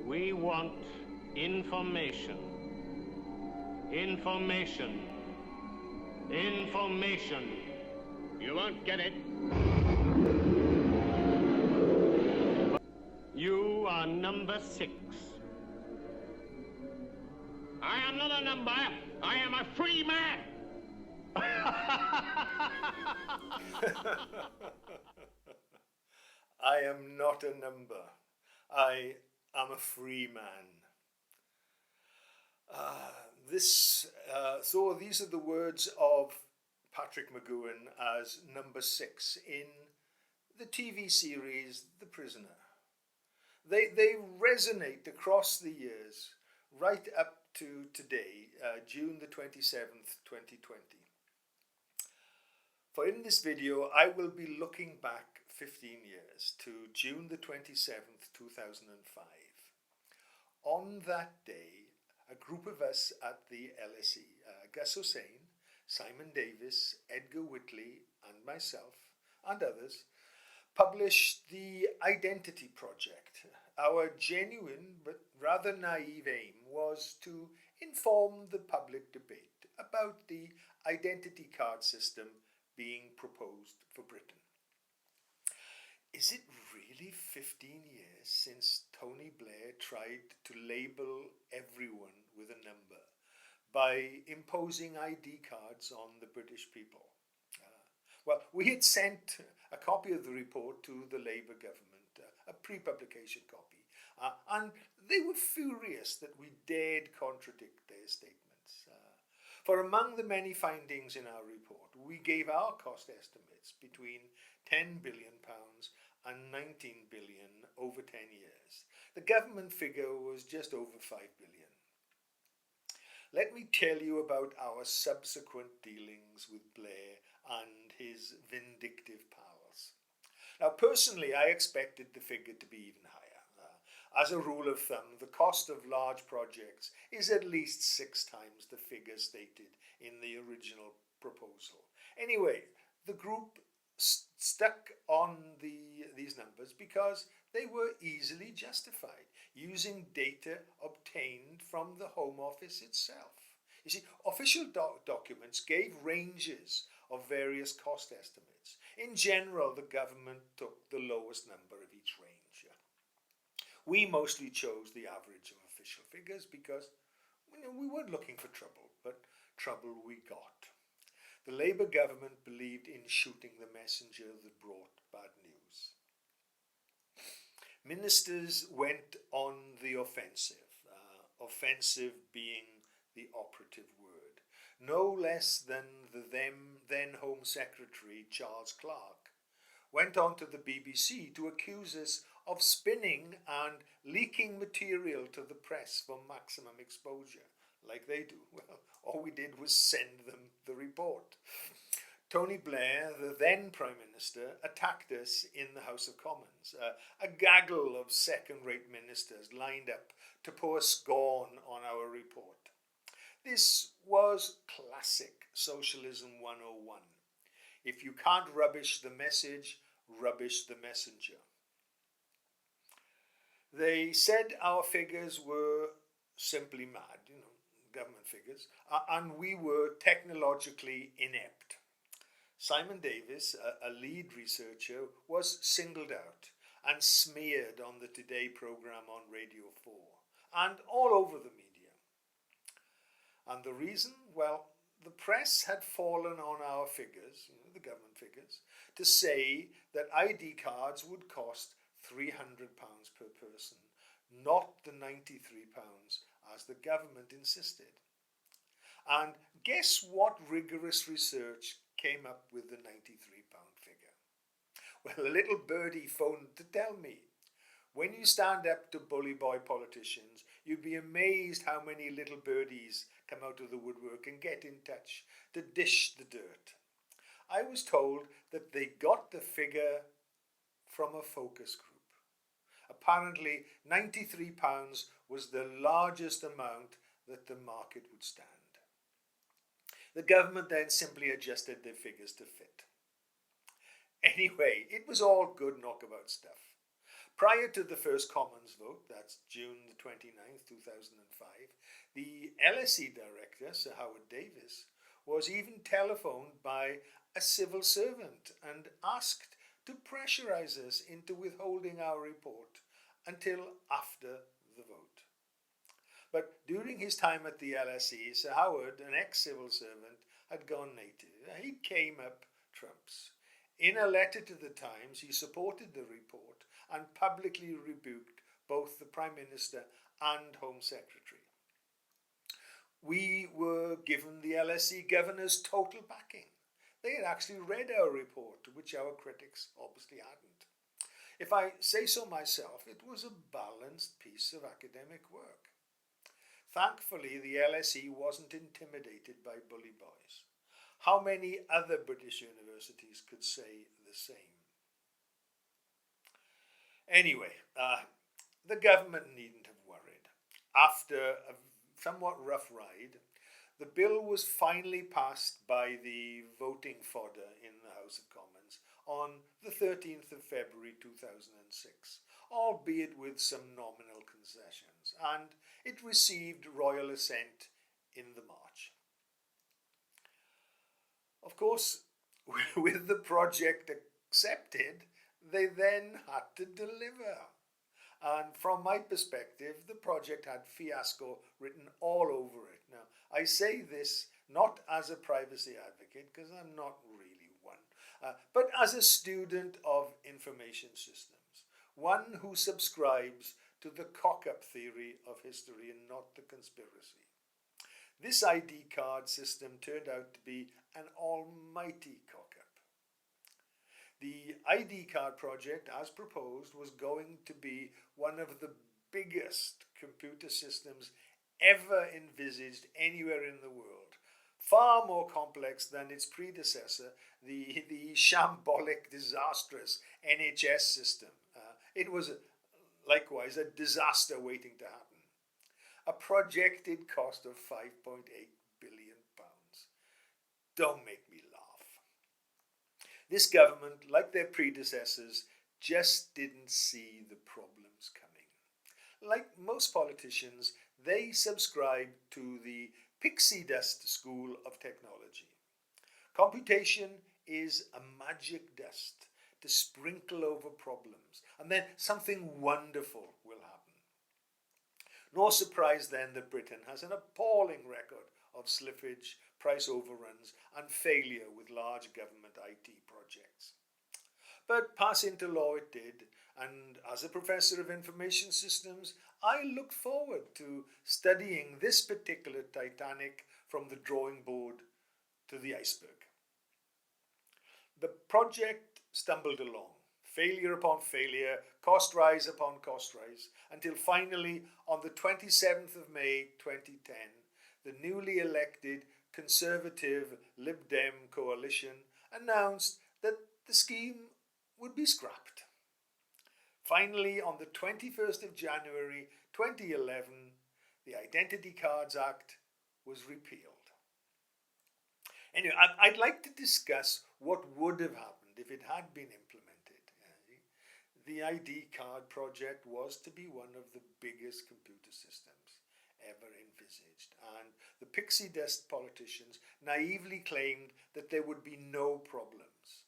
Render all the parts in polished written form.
We want information. Information. Information. You won't get it. You are number 6. I am not a number. I am a free man. I am not a number. I am a free man. So these are the words of Patrick McGowan as number 6 in the TV series The Prisoner. They resonate across the years, right up to today, June the 27th, 2020. For in this video, I will be looking back 15 years to June the 27th, 2005. On that day, a group of us at the LSE, Gus Hussain, Simon Davis, Edgar Whitley, and myself, and others, published the Identity Project. Our genuine but rather naive aim was to inform the public debate about the identity card system being proposed for Britain. Is it really 15 years since Tony Blair tried to label everyone with a number by imposing ID cards on the British people? Well, we had sent a copy of the report to the Labour government, a pre-publication copy, and they were furious that we dared contradict their statements. For among the many findings in our report, we gave our cost estimates between £10 billion and 19 billion over 10 years. The government figure was just over 5 billion. Let me tell you about our subsequent dealings with Blair and his vindictive pals. Now, personally, I expected the figure to be even higher. As a rule of thumb, the cost of large projects is at least 6 times the figure stated in the original proposal. Anyway, the group stuck on these numbers because they were easily justified using data obtained from the Home Office itself. You see, official documents gave ranges of various cost estimates. In general, the government took the lowest number of each range. We mostly chose the average of official figures because we weren't looking for trouble, but trouble we got. The Labour government believed in shooting the messenger that brought bad news. Ministers went on the offensive, offensive being the operative word. No less than the then Home Secretary Charles Clarke went on to the BBC to accuse us of spinning and leaking material to the press for maximum exposure, like they do. Well, all we did was send them the report. Tony Blair, the then Prime Minister, attacked us in the House of Commons. A gaggle of second-rate ministers lined up to pour scorn on our report. This was classic Socialism 101. If you can't rubbish the message, rubbish the messenger. They said our figures were simply mad, government figures, and we were technologically inept. Simon Davis, a lead researcher, was singled out and smeared on the Today programme on Radio 4 and all over the media. And the reason? Well, the press had fallen on our figures, the government figures, to say that ID cards would cost £300 per person, not the £93 as the government insisted. And guess what rigorous research came up with the £93 figure? Well, a little birdie phoned to tell me. When you stand up to bully boy politicians, you'd be amazed how many little birdies come out of the woodwork and get in touch to dish the dirt. I was told that they got the figure from a focus group. Apparently, £93 was the largest amount that the market would stand. The government then simply adjusted their figures to fit. Anyway, it was all good knockabout stuff. Prior to the first Commons vote, that's June the 29th, 2005, the LSE director, Sir Howard Davis, was even telephoned by a civil servant and asked to pressurise us into withholding our report until after the vote. But during his time at the LSE, Sir Howard, an ex-civil servant, had gone native. He came up trumps. In a letter to the Times, he supported the report and publicly rebuked both the Prime Minister and Home Secretary. We were given the LSE governor's total backing. They had actually read our report, which our critics obviously hadn't. If I say so myself, it was a balanced piece of academic work. Thankfully, the LSE wasn't intimidated by bully boys. How many other British universities could say the same? Anyway, the government needn't have worried. After a somewhat rough ride, the bill was finally passed by the voting fodder in the House of Commons on the 13th of February 2006, albeit with some nominal concessions, and it received royal assent in the March. Of course, with the project accepted, they then had to deliver. And from my perspective, the project had fiasco written all over it. Now, I say this not as a privacy advocate, because I'm not really one, but as a student of information systems, one who subscribes to the cock-up theory of history and not the conspiracy. This ID card system turned out to be an almighty cock-up. The ID card project, as proposed, was going to be one of the biggest computer systems ever envisaged anywhere in the world. Far more complex than its predecessor, the shambolic, disastrous NHS system. It was likewise a disaster waiting to happen. A projected cost of £5.8 billion. Don't make me laugh. This government, like their predecessors, just didn't see the problems coming. Like most politicians, they subscribe to the pixie dust school of technology. Computation is a magic dust to sprinkle over problems, and then something wonderful will happen. No surprise then that Britain has an appalling record of slippage, price overruns, and failure with large government IT projects. But pass into law it did, and as a professor of information systems, I look forward to studying this particular Titanic from the drawing board to the iceberg. The project stumbled along, failure upon failure, cost rise upon cost rise, until finally, on the 27th of May 2010, the newly elected Conservative Lib Dem coalition announced that the scheme would be scrapped. Finally, on the 21st of January 2011, the Identity Cards Act was repealed. Anyway, I'd like to discuss what would have happened if it had been implemented. The ID card project was to be one of the biggest computer systems ever envisaged, and the pixie dust politicians naively claimed that there would be no problems.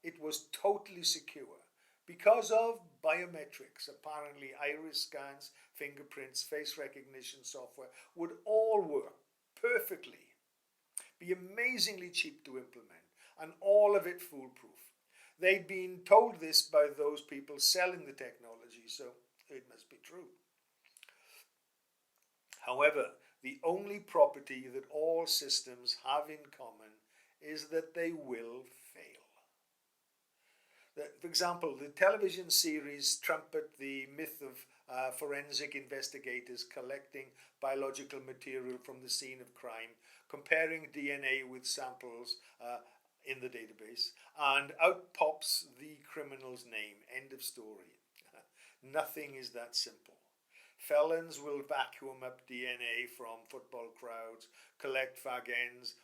It was totally secure because of biometrics. Apparently, iris scans, fingerprints, face recognition software would all work perfectly, be amazingly cheap to implement, and all of it foolproof. They'd been told this by those people selling the technology, so it must be true. However, the only property that all systems have in common is that they will fail. For example, the television series trumpet the myth of forensic investigators collecting biological material from the scene of crime, comparing DNA with samples in the database, and out pops the criminal's name. End of story. Nothing is that simple. Felons will vacuum up DNA from football crowds, collect fag ends,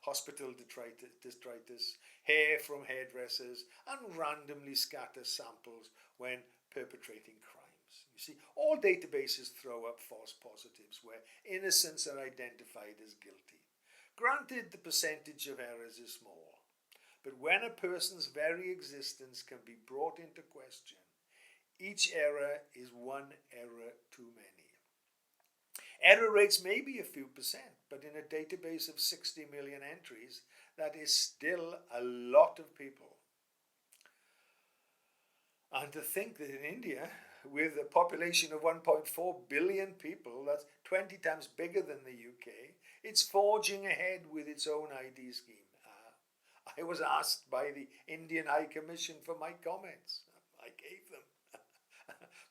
hospital detritus, hair from hairdressers, and randomly scatter samples when perpetrating crimes. You see, all databases throw up false positives where innocents are identified as guilty. Granted, the percentage of errors is small, but when a person's very existence can be brought into question, each error is one error too many. Error rates may be a few percent, but in a database of 60 million entries, that is still a lot of people. And to think that in India, with a population of 1.4 billion people, that's 20 times bigger than the UK, it's forging ahead with its own ID scheme. I was asked by the Indian High Commission for my comments. I gave them.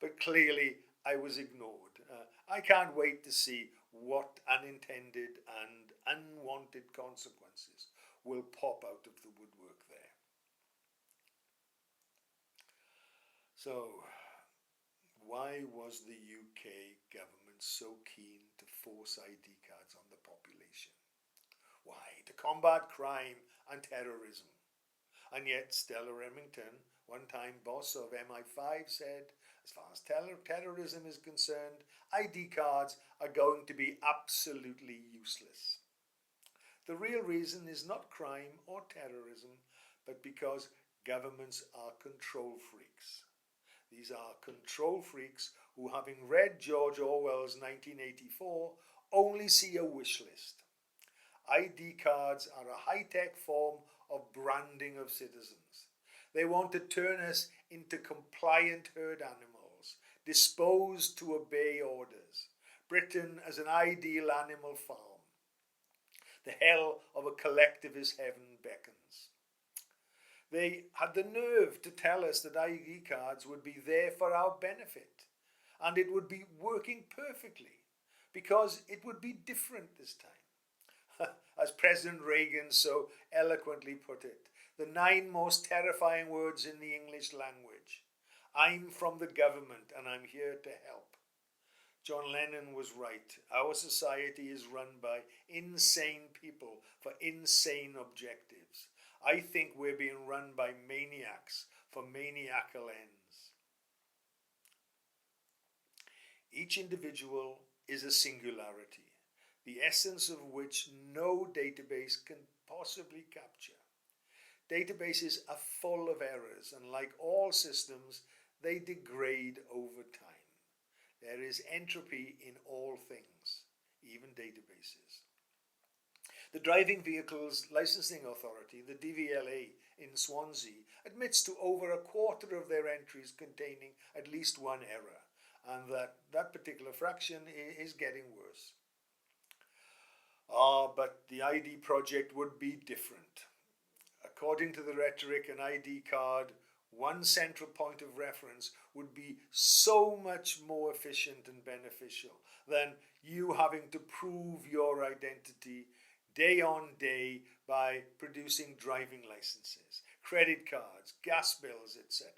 But clearly I was ignored. I can't wait to see what unintended and unwanted consequences will pop out of the woodwork there. So, why was the UK government so keen to force ID cards on the population? Why? To combat crime and terrorism. And yet Stella Remington, one-time boss of MI5, said, as far as terrorism is concerned, ID cards are going to be absolutely useless. The real reason is not crime or terrorism, but because governments are control freaks. These are control freaks who, having read George Orwell's 1984, only see a wish list. ID cards are a high-tech form of branding of citizens. They want to turn us into compliant herd animals, disposed to obey orders. Britain as an ideal animal farm. The hell of a collectivist heaven beckons. They had the nerve to tell us that ID cards would be there for our benefit, and it would be working perfectly, because it would be different this time. As President Reagan so eloquently put it, the 9 most terrifying words in the English language. I'm from the government and I'm here to help. John Lennon was right. Our society is run by insane people for insane objectives. I think we're being run by maniacs for maniacal ends. Each individual is a singularity, the essence of which no database can possibly capture. Databases are full of errors, and like all systems, they degrade over time. There is entropy in all things, even databases. The Driving Vehicles Licensing Authority, the DVLA in Swansea, admits to over a quarter of their entries containing at least one error, and that particular fraction is getting worse. But the ID project would be different. According to the rhetoric, an ID card, one central point of reference, would be so much more efficient and beneficial than you having to prove your identity day on day by producing driving licenses, credit cards, gas bills, etc.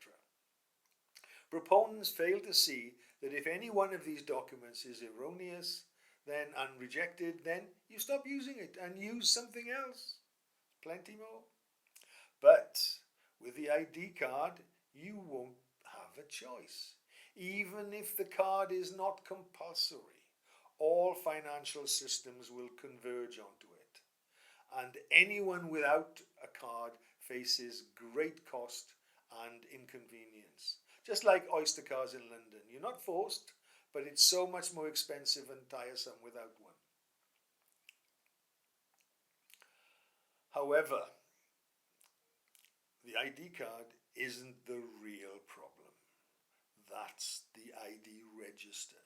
Proponents fail to see that if any one of these documents is erroneous and rejected, then you stop using it and use something else. Plenty more. But with the ID card, you won't have a choice. Even if the card is not compulsory, all financial systems will converge onto it. And anyone without a card faces great cost and inconvenience. Just like Oyster cards in London. You're not forced, but it's so much more expensive and tiresome without one. However, the ID card isn't the real problem. That's the ID register.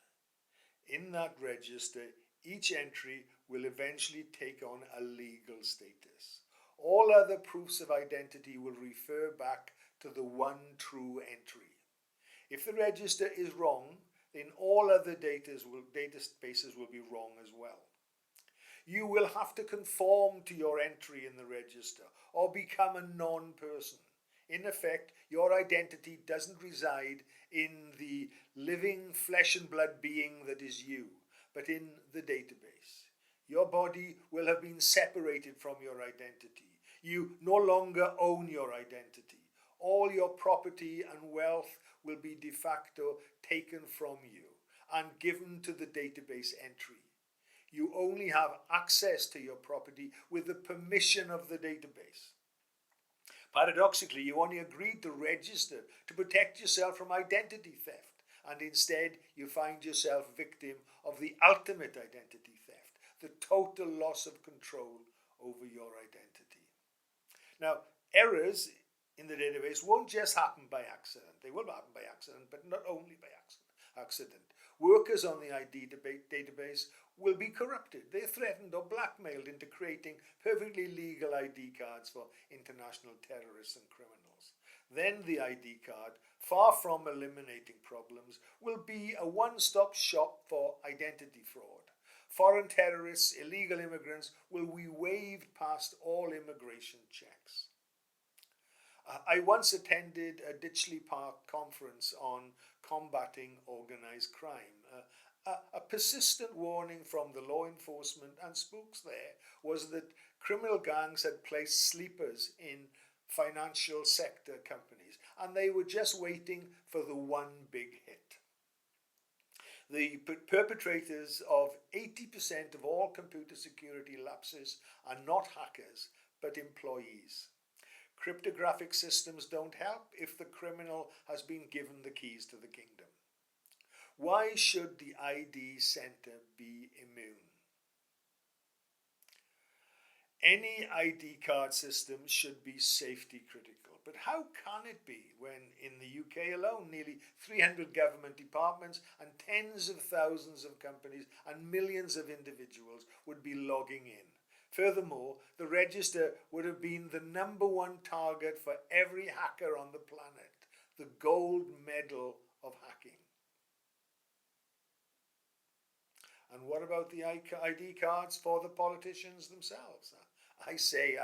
In that register, each entry will eventually take on a legal status. All other proofs of identity will refer back to the one true entry. If the register is wrong, then all other databases will be wrong as well. You will have to conform to your entry in the register or become a non-person. In effect, your identity doesn't reside in the living flesh and blood being that is you, but in the database. Your body will have been separated from your identity. You no longer own your identity. All your property and wealth will be de facto taken from you and given to the database entry. You only have access to your property with the permission of the database. Paradoxically, you only agreed to register to protect yourself from identity theft, and instead you find yourself victim of the ultimate identity theft, the total loss of control over your identity. Now, errors in the database won't just happen by accident. They will happen by accident, but not only by accident. Workers on the ID database will be corrupted. They're threatened or blackmailed into creating perfectly legal ID cards for international terrorists and criminals. Then the ID card, far from eliminating problems, will be a one-stop shop for identity fraud. Foreign terrorists, illegal immigrants will be waved past all immigration checks. I once attended a Ditchley Park conference on combating organised crime. A persistent warning from the law enforcement and spooks there was that criminal gangs had placed sleepers in financial sector companies, and they were just waiting for the one big hit. The perpetrators of 80% of all computer security lapses are not hackers, but employees. Cryptographic systems don't help if the criminal has been given the keys to the kingdom. Why should the ID center be immune? Any ID card system should be safety critical, but how can it be when in the UK alone nearly 300 government departments and tens of thousands of companies and millions of individuals would be logging in? Furthermore, the register would have been the #1 target for every hacker on the planet, the gold medal of hacking. And what about the ID cards for the politicians themselves? I say.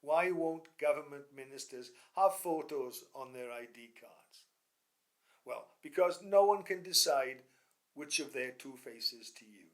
Why won't government ministers have photos on their ID cards? Well, because no one can decide which of their two faces to use.